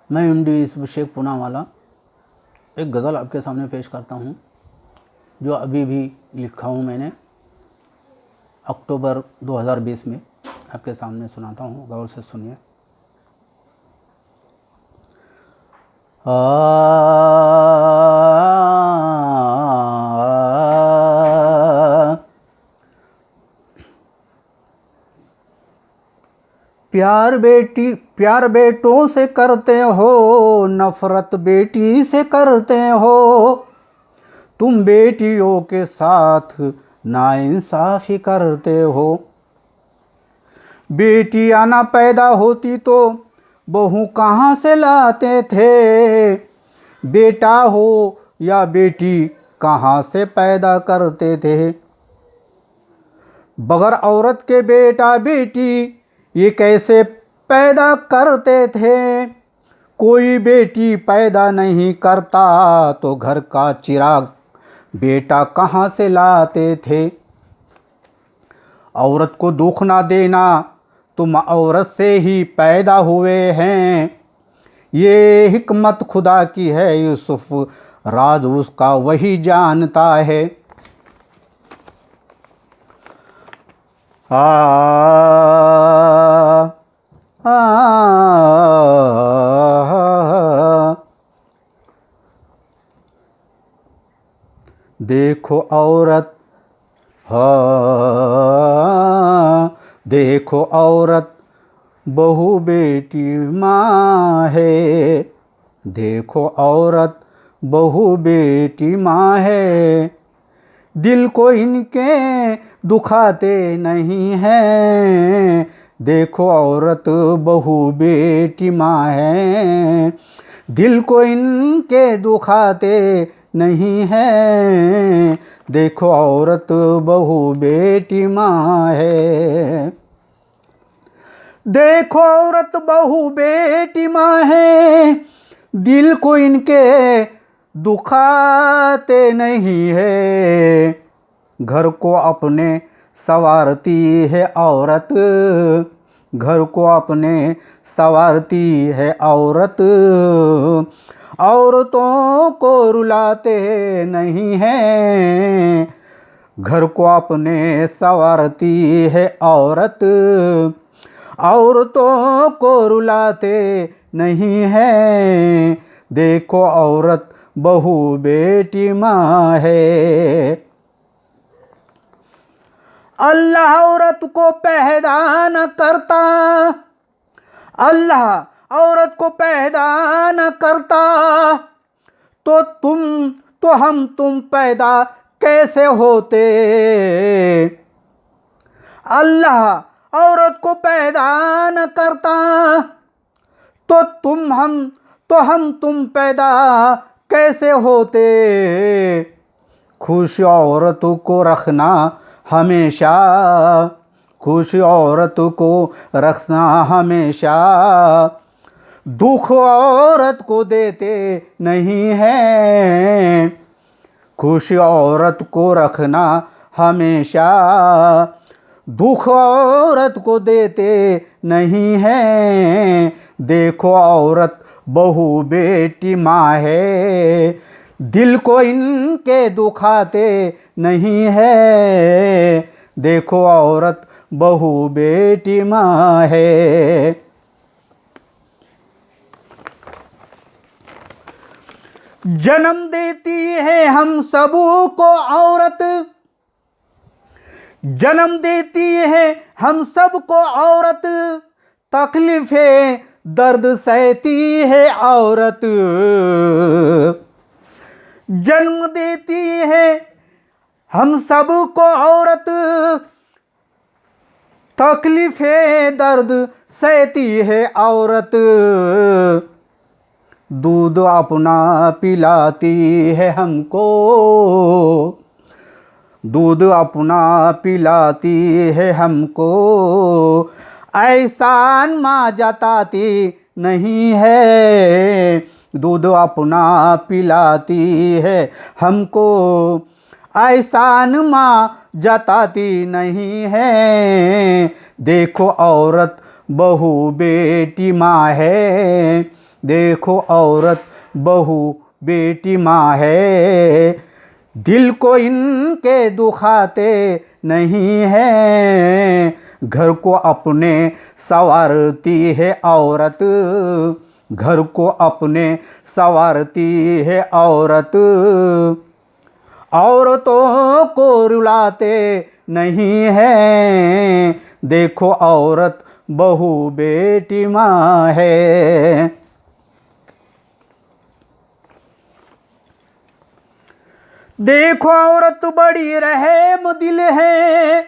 मैं एमडी शेख पूनावाला एक गज़ल आपके सामने पेश करता हूँ, जो अभी भी लिखा हूँ मैंने अक्टूबर 2020 में। आपके सामने सुनाता हूँ, गौर से सुनिए। प्यार बेटों से करते हो, नफरत बेटी से करते हो। तुम बेटियों के साथ नाइंसाफ़ी करते हो। बेटियाँ ना पैदा होती तो बहू कहाँ से लाते थे। बेटा हो या बेटी कहाँ से पैदा करते थे। बगैर औरत के बेटा बेटी ये कैसे पैदा करते थे। कोई बेटी पैदा नहीं करता तो घर का चिराग बेटा कहाँ से लाते थे। औरत को दुख ना देना, तुम औरत से ही पैदा हुए हैं। ये हिकमत खुदा की है, यूसुफ राज उसका वही जानता है। देखो औरत, देखो औरत बहू बेटी माँ है। देखो औरत बहू बेटी माँ है। दिल को इनके दुखाते नहीं हैं। देखो औरत बहू बेटी माँ है। दिल को इनके दुखाते नहीं है। देखो औरत बहू बेटी माँ है। देखो औरत बहू बेटी माँ है। दिल को इनके दुखाते नहीं है। घर को अपने संवारती है औरत। घर को अपने संवारती है औरत। औरतों को रुलाते नहीं हैं। घर को अपने संवारती है औरत। औरतों को रुलाते नहीं हैं। देखो औरत बहू बेटी माँ है। अल्लाह औरत को पैदा न करता। अल्लाह औरत को पैदा न करता तो तुम पैदा कैसे होते। अल्लाह औरत को पैदा न करता तो तुम पैदा कैसे होते। खुश औरत को रखना हमेशा। खुश औरत को रखना हमेशा। दुख औरत को देते नहीं हैं। खुश औरत को रखना हमेशा। दुख औरत को देते नहीं हैं। देखो औरत बहू बेटी माँ है। दिल को इनके दुखाते नहीं है। देखो औरत बहू बेटी माँ है। जन्म देती है हम सबों को औरत। जन्म देती है हम सबको औरत। तकलीफें दर्द सहती है औरत। जन्म देती है हम सबको औरत। तकलीफें दर्द सहती है औरत। दूध अपना पिलाती है हमको। दूध अपना पिलाती है हमको। एहसान माँ जताती नहीं है। दूध अपना पिलाती है हमको। एहसान माँ जताती नहीं है। देखो औरत बहू बेटी माँ है। देखो औरत बहू बेटी माँ है, दिल को इनके दुखाते नहीं है। घर को अपने संवारती है औरत, घर को अपने संवारती है औरत। औरतों को रुलाते नहीं है, देखो औरत बहू बेटी माँ है। देखो औरत बड़ी रहम दिल है,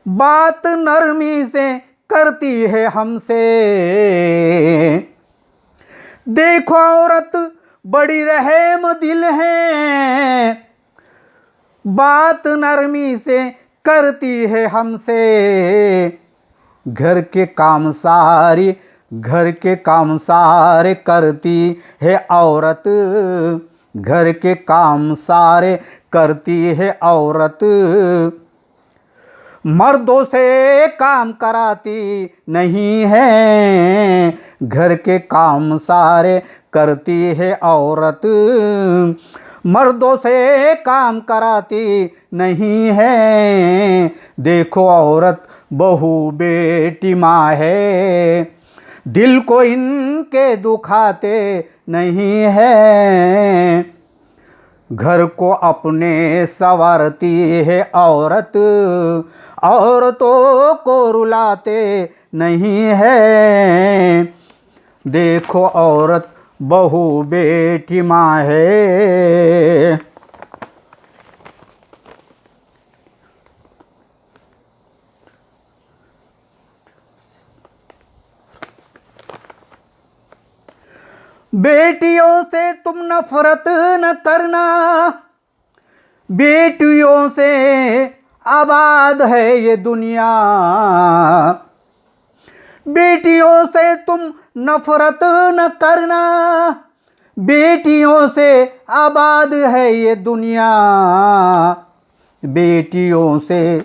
बात नरमी से करती है हमसे। देखो औरत बड़ी रहम दिल है, बात नरमी से करती है हमसे। घर के काम सारी, घर के काम सारे करती है औरत, घर के काम सारे करती है औरत। मर्दों से काम कराती नहीं है, घर के काम सारे करती है औरत। मर्दों से काम कराती नहीं है, देखो औरत बहू बेटी माँ है। दिल को इनके दुखाते नहीं है, घर को अपने संवारती है औरत। औरतों को रुलाते नहीं है, देखो औरत बहू बेटी माँ है। बेटियों से तुम नफरत न करना, बेटियों से आबाद है ये दुनिया। बेटियों से तुम नफरत न करना, बेटियों से आबाद है ये दुनिया। बेटियों से,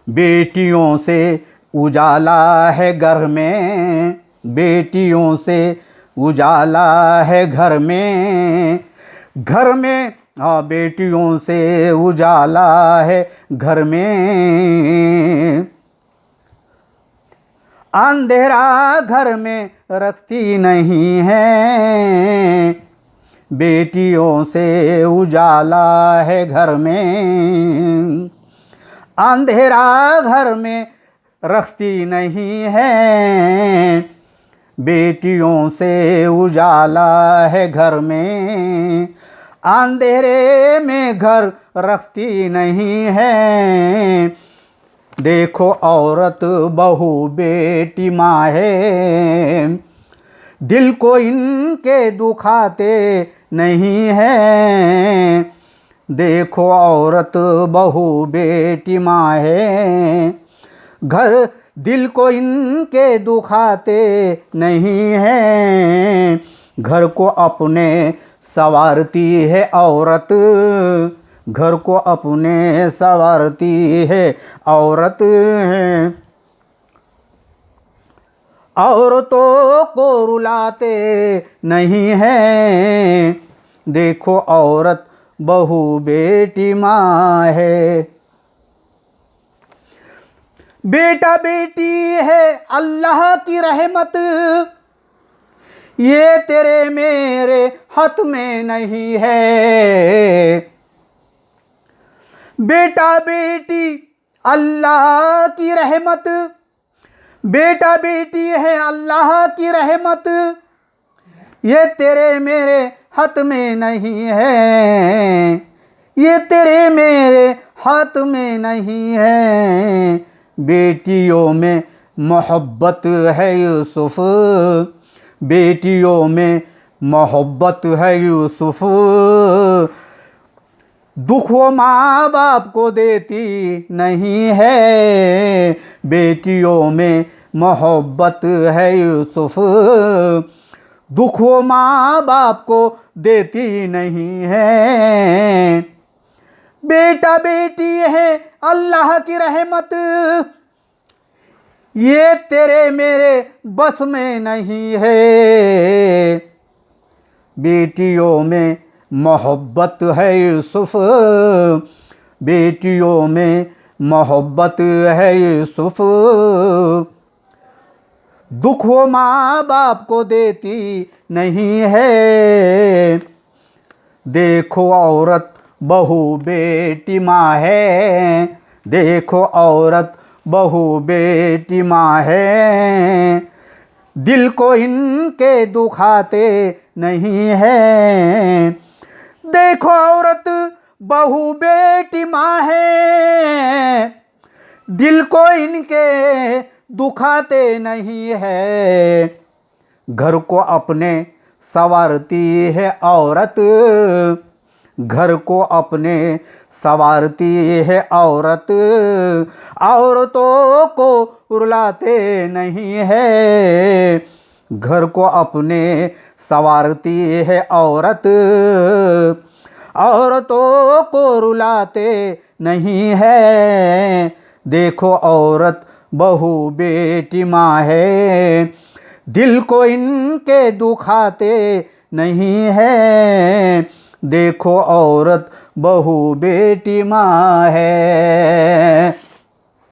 बेटियों से उजाला है घर में, बेटियों से उजाला है घर में। घर में बेटियों से उजाला है घर में। अंधेरा घर में रखती नहीं है, बेटियों से उजाला है घर में। अंधेरा घर में रखती नहीं है, बेटियों से उजाला है घर में। अंधेरे में घर रखती नहीं है, देखो औरत बहू बेटी माँ है। दिल को इनके दुखाते नहीं है, देखो औरत बहू बेटी माँ है। घर दिल को इनके दुखाते नहीं है, घर को अपने संवारती है औरत। घर को अपने संवारती है औरत। औरतों को रुलाते नहीं है, देखो औरत बहू बेटी माँ है। बेटा बेटी है अल्लाह की रहमत, ये तेरे मेरे हाथ में नहीं है। बेटा बेटी अल्लाह की रहमत, बेटा बेटी है अल्लाह की रहमत, ये तेरे मेरे हाथ में नहीं है। ये तेरे मेरे हाथ में नहीं है, बेटियों में मोहब्बत है यूसुफ, बेटियों में मोहब्बत है यूसुफ। दुख वो माँ बाप को देती नहीं है, बेटियों में मोहब्बत है यूसुफ। दुख वो माँ बाप को देती नहीं है, बेटा बेटी है अल्लाह की रहमत, ये तेरे मेरे बस में नहीं है। बेटियों में मोहब्बत है यूसुफ, बेटियों में मोहब्बत है यूसुफ। दुख वो माँ बाप को देती नहीं है। देखो औरत बहू बेटी माँ है, देखो औरत बहू बेटी माँ है। दिल को इनके दुखाते नहीं है। देखो औरत बहू बेटी माँ है, दिल को इनके दुखाते नहीं है। घर को अपने संवारती है औरत, घर को अपने संवारती है औरत। औरतों को रुलाते नहीं है। घर को अपने संवारती है औरत, औरतों को रुलाते नहीं है। देखो औरत बहू बेटी माँ है, दिल को इनके दुखाते नहीं है। देखो औरत बहू बेटी माँ है।